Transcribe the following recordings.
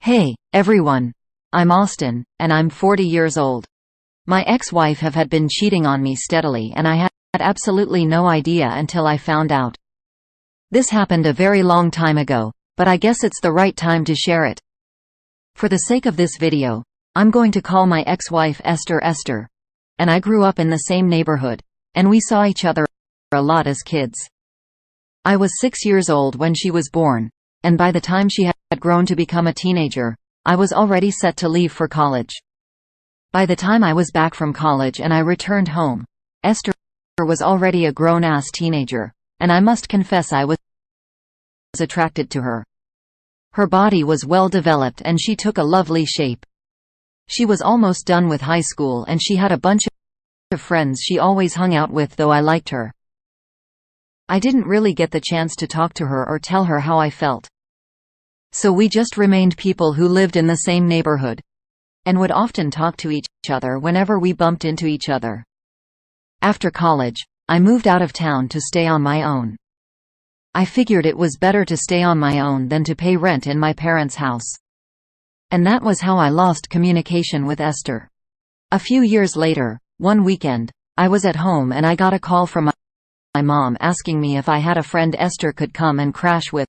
Hey, everyone. I'm Austin, and I'm 40 years old. My ex-wife had been cheating on me steadily, and I had absolutely no idea until I found out. This happened a very long time ago, but I guess it's the right time to share it. For the sake of this video, I'm going to call my ex-wife Esther. And I grew up in the same neighborhood, and we saw each other a lot as kids. I was 6 years old when she was born, and by the time she had grown to become a teenager, I was already set to leave for college. By the time I was back from college and I returned home, Esther was already a grown-ass teenager, and I must confess I was attracted to her. Her body was well developed and she took a lovely shape. She was almost done with high school and she had a bunch of friends she always hung out with, though I liked her. I didn't really get the chance to talk to her or tell her how I felt. So we just remained people who lived in the same neighborhood, and would often talk to each other whenever we bumped into each other. After college, I moved out of town to stay on my own. I figured it was better to stay on my own than to pay rent in my parents' house. And that was how I lost communication with Esther. A few years later, one weekend, I was at home and I got a call from my mom asking me if I had a friend Esther could come and crash with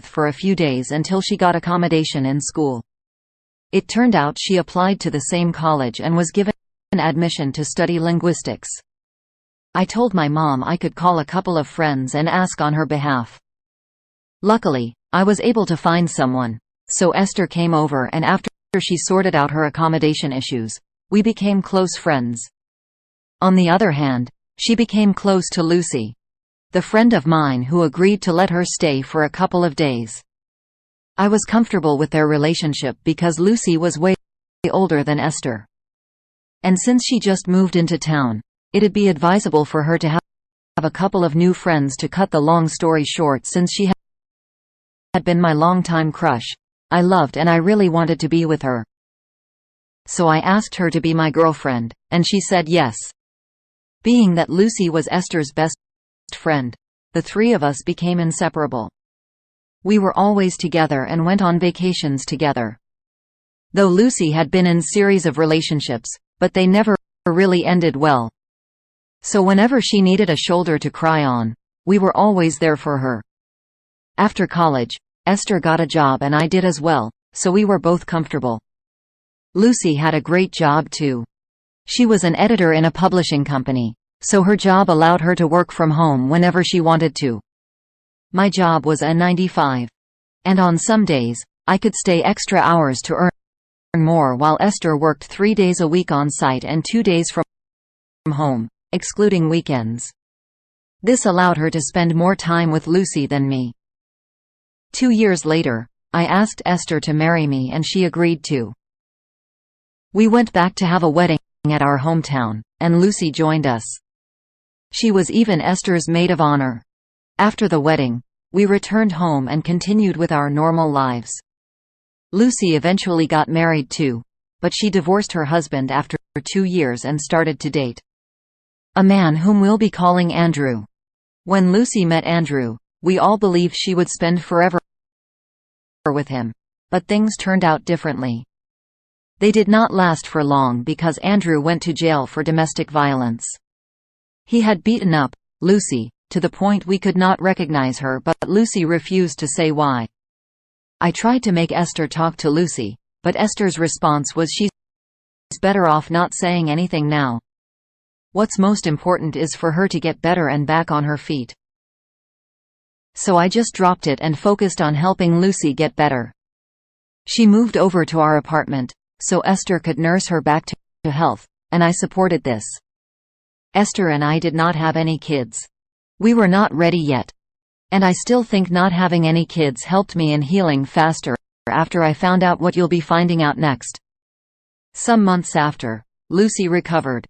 for a few days until she got accommodation in school. It turned out she applied to the same college and was given admission to study linguistics. I told my mom I could call a couple of friends and ask on her behalf. Luckily, I was able to find someone, so Esther came over, and after she sorted out her accommodation issues, we became close friends. On the other hand, she became close to Lucy, the friend of mine who agreed to let her stay for a couple of days. I was comfortable with their relationship because Lucy was way older than Esther. And since she just moved into town, it'd be advisable for her to have a couple of new friends. To cut the long story short, since she had been my longtime crush, I loved and I really wanted to be with her. So I asked her to be my girlfriend, and she said yes. Being that Lucy was Esther's best friend, the three of us became inseparable. We were always together and went on vacations together. Though Lucy had been in series of relationships, but they never really ended well. So whenever she needed a shoulder to cry on, we were always there for her. After college, Esther got a job and I did as well, so we were both comfortable. Lucy had a great job too. She was an editor in a publishing company, so her job allowed her to work from home whenever she wanted to. My job was a 9-to-5. And on some days, I could stay extra hours to earn more, while Esther worked 3 days a week on site and 2 days from home, excluding weekends. This allowed her to spend more time with Lucy than me. 2 years later, I asked Esther to marry me and she agreed to. We went back to have a wedding at our hometown, and Lucy joined us. She was even Esther's maid of honor. After the wedding, we returned home and continued with our normal lives. Lucy eventually got married too, but she divorced her husband after 2 years and started to date a man whom we'll be calling Andrew. When Lucy met Andrew, we all believed she would spend forever with him, but things turned out differently. They did not last for long because Andrew went to jail for domestic violence. He had beaten up Lucy to the point we could not recognize her, but Lucy refused to say why. I tried to make Esther talk to Lucy, but Esther's response was she's better off not saying anything now. What's most important is for her to get better and back on her feet. So I just dropped it and focused on helping Lucy get better. She moved over to our apartment, so Esther could nurse her back to health, and I supported this. Esther and I did not have any kids. We were not ready yet. And I still think not having any kids helped me in healing faster after I found out what you'll be finding out next. Some months after, Lucy recovered.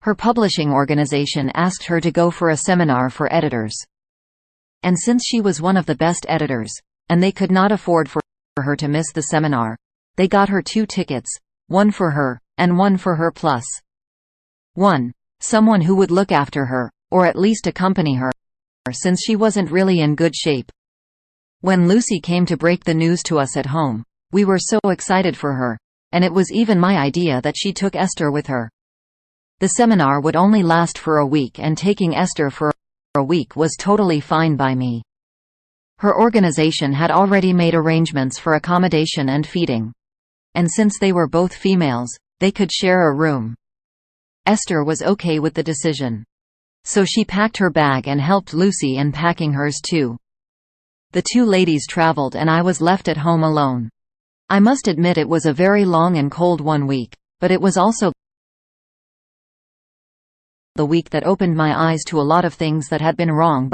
Her publishing organization asked her to go for a seminar for editors. And since she was one of the best editors, and they could not afford for her to miss the seminar, they got her 2 tickets, one for her, and one for her plus. 1. Someone who would look after her, or at least accompany her, since she wasn't really in good shape. When Lucy came to break the news to us at home, We were so excited for her. And it was even my idea that she took Esther with her. The seminar would only last for a week, and taking Esther for a week was totally fine by me. Her organization had already made arrangements for accommodation and feeding. And since they were both females, they could share a room. Esther was okay with the decision. So she packed her bag and helped Lucy in packing hers too. The two ladies traveled and I was left at home alone. I must admit it was a very long and cold 1 week, but it was also the week that opened my eyes to a lot of things that had been wrong.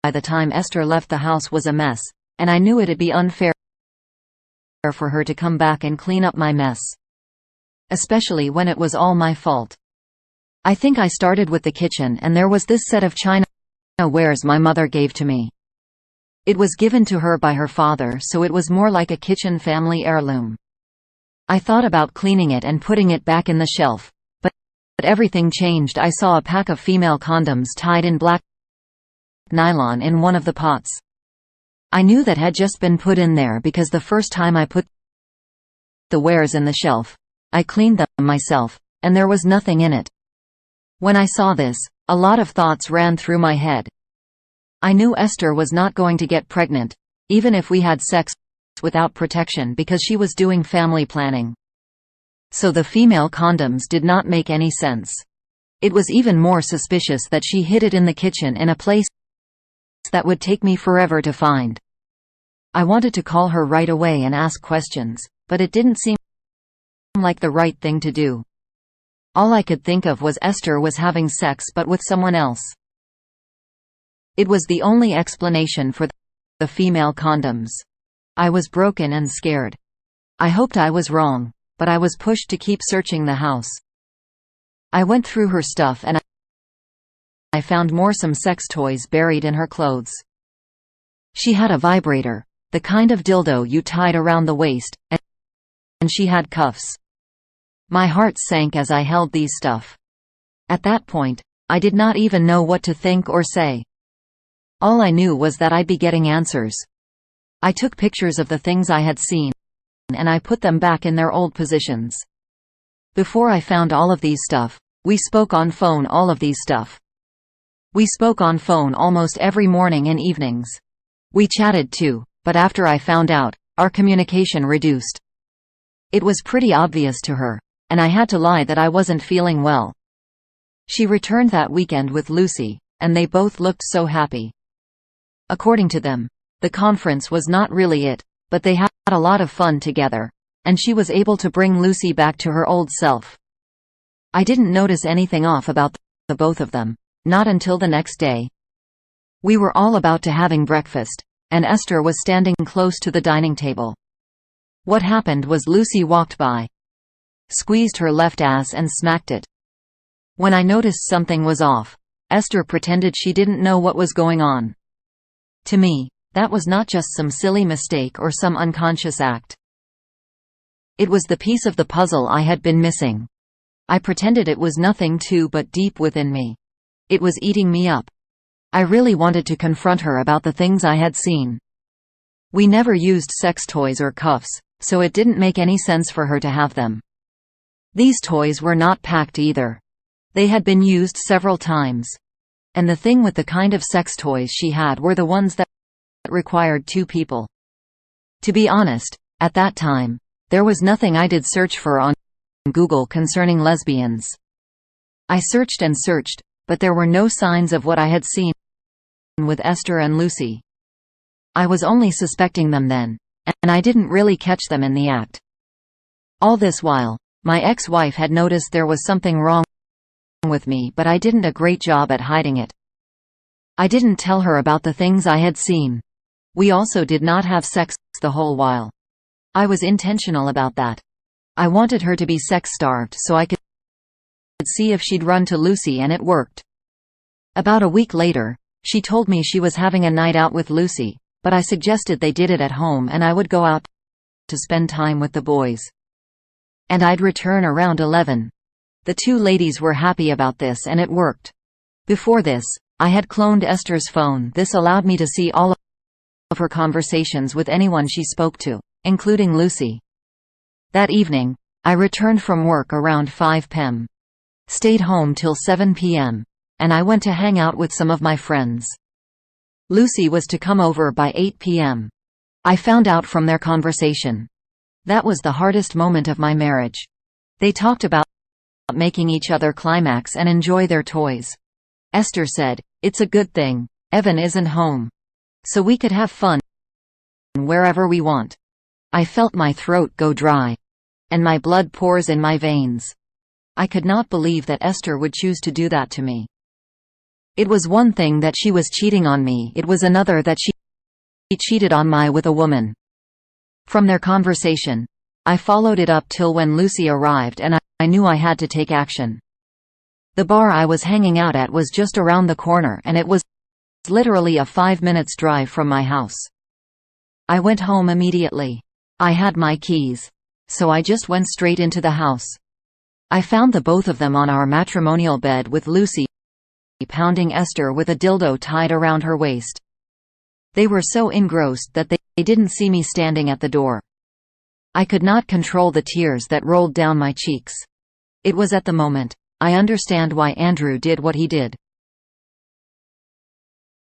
By the time Esther left, the house was a mess, and I knew it'd be unfair for her to come back and clean up my mess. Especially when it was all my fault. I think I started with the kitchen, and there was this set of china wares my mother gave to me. It was given to her by her father, so it was more like a kitchen family heirloom. I thought about cleaning it and putting it back in the shelf, but everything changed. I saw a pack of female condoms tied in black nylon in one of the pots. I knew that had just been put in there because the first time I put the wares in the shelf, I cleaned them myself, and there was nothing in it. When I saw this, a lot of thoughts ran through my head. I knew Esther was not going to get pregnant, even if we had sex without protection, because she was doing family planning. So the female condoms did not make any sense. It was even more suspicious that she hid it in the kitchen in a place that would take me forever to find. I wanted to call her right away and ask questions, but it didn't seem like the right thing to do. All I could think of was Esther was having sex, but with someone else. It was the only explanation for the female condoms. I was broken and scared. I hoped I was wrong, but I was pushed to keep searching the house. I went through her stuff and I found some sex toys buried in her clothes. She had a vibrator, the kind of dildo you tied around the waist, and she had cuffs. My heart sank as I held these stuff. At that point, I did not even know what to think or say. All I knew was that I'd be getting answers. I took pictures of the things I had seen, and I put them back in their old positions. Before I found all of these stuff, we spoke on phone We spoke on phone almost every morning and evenings. We chatted too, but after I found out, our communication reduced. It was pretty obvious to her, and I had to lie that I wasn't feeling well. She returned that weekend with Lucy, and they both looked so happy. According to them, the conference was not really it, but they had a lot of fun together, and she was able to bring Lucy back to her old self. I didn't notice anything off about the both of them, not until the next day. We were all about to having breakfast, and Esther was standing close to the dining table. What happened was Lucy walked by, squeezed her left ass and smacked it. When I noticed something was off, Esther pretended she didn't know what was going on. To me, that was not just some silly mistake or some unconscious act. It was the piece of the puzzle I had been missing. I pretended it was nothing too, but deep within me, it was eating me up. I really wanted to confront her about the things I had seen. We never used sex toys or cuffs, so it didn't make any sense for her to have them. These toys were not packed either. They had been used several times. And the thing with the kind of sex toys she had were the ones that required two people. To be honest, at that time, there was nothing I did search for on Google concerning lesbians. I searched and searched, but there were no signs of what I had seen with Esther and Lucy. I was only suspecting them then, and I didn't really catch them in the act. All this while, my ex-wife had noticed there was something wrong with me, but I didn't a great job at hiding it. I didn't tell her about the things I had seen. We also did not have sex the whole while. I was intentional about that. I wanted her to be sex-starved so I could see if she'd run to Lucy, and it worked. About a week later, she told me she was having a night out with Lucy, but I suggested they did it at home and I would go out to spend time with the boys. And I'd return around 11. The two ladies were happy about this, and it worked. Before this, I had cloned Esther's phone. This allowed me to see all of her conversations with anyone she spoke to, including Lucy. That evening, I returned from work around 5 p.m. Stayed home till 7 p.m. and I went to hang out with some of my friends. Lucy was to come over by 8 p.m. I found out from their conversation. That was the hardest moment of my marriage. They talked about making each other climax and enjoy their toys. Esther said, "It's a good thing Evan isn't home, so we could have fun wherever we want." I felt my throat go dry, and my blood pours in my veins. I could not believe that Esther would choose to do that to me. It was one thing that she was cheating on me, it was another that she cheated on me with a woman. From their conversation, I followed it up till when Lucy arrived and I knew I had to take action. The bar I was hanging out at was just around the corner and it was literally a 5 minutes drive from my house. I went home immediately. I had my keys, so I just went straight into the house. I found the both of them on our matrimonial bed with Lucy pounding Esther with a dildo tied around her waist. They were so engrossed that they didn't see me standing at the door. I could not control the tears that rolled down my cheeks. It was at the moment I understand why Andrew did what he did.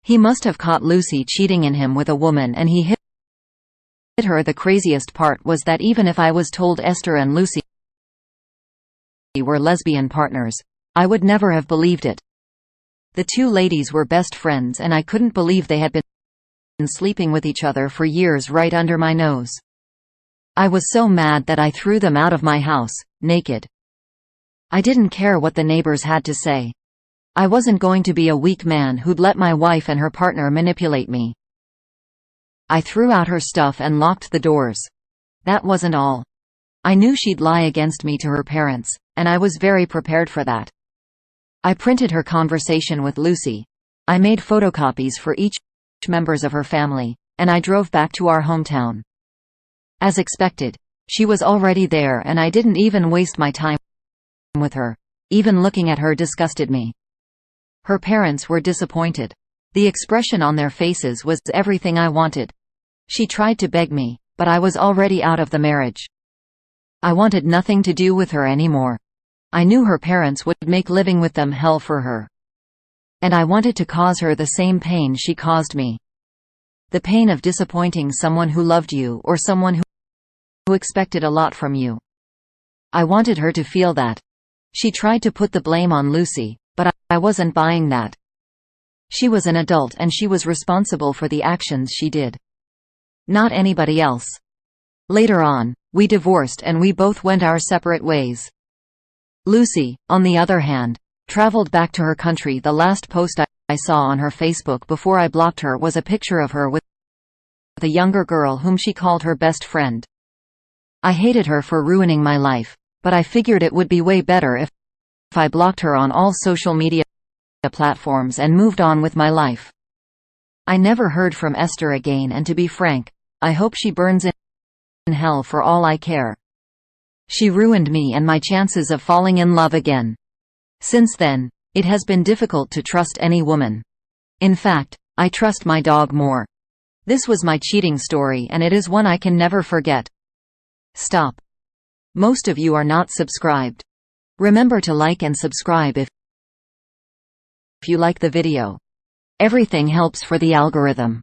He must have caught Lucy cheating on him with a woman and he hit her. The craziest part was that even if I was told Esther and Lucy were lesbian partners, I would never have believed it. The two ladies were best friends and I couldn't believe they had been sleeping with each other for years right under my nose. I was so mad that I threw them out of my house, naked. I didn't care what the neighbors had to say. I wasn't going to be a weak man who'd let my wife and her partner manipulate me. I threw out her stuff and locked the doors. That wasn't all. I knew she'd lie against me to her parents, and I was very prepared for that. I printed her conversation with Lucy. I made photocopies for each members of her family, and I drove back to our hometown. As expected, she was already there and I didn't even waste my time with her. Even looking at her disgusted me. Her parents were disappointed. The expression on their faces was everything I wanted. She tried to beg me, but I was already out of the marriage. I wanted nothing to do with her anymore. I knew her parents would make living with them hell for her. And I wanted to cause her the same pain she caused me. The pain of disappointing someone who loved you or someone who expected a lot from you. I wanted her to feel that. She tried to put the blame on Lucy, but I wasn't buying that. She was an adult and she was responsible for the actions she did. Not anybody else. Later on, we divorced and we both went our separate ways. Lucy, on the other hand, traveled back to her country. The last post I saw on her Facebook before I blocked her was a picture of her with a younger girl whom she called her best friend. I hated her for ruining my life, but I figured it would be way better if I blocked her on all social media platforms and moved on with my life. I never heard from Esther again, and to be frank, I hope she burns in hell for all I care. She ruined me and my chances of falling in love again. Since then, it has been difficult to trust any woman. In fact, I trust my dog more. This was my cheating story and it is one I can never forget. Stop. Most of you are not subscribed. Remember to like and subscribe if you like the video. Everything helps for the algorithm.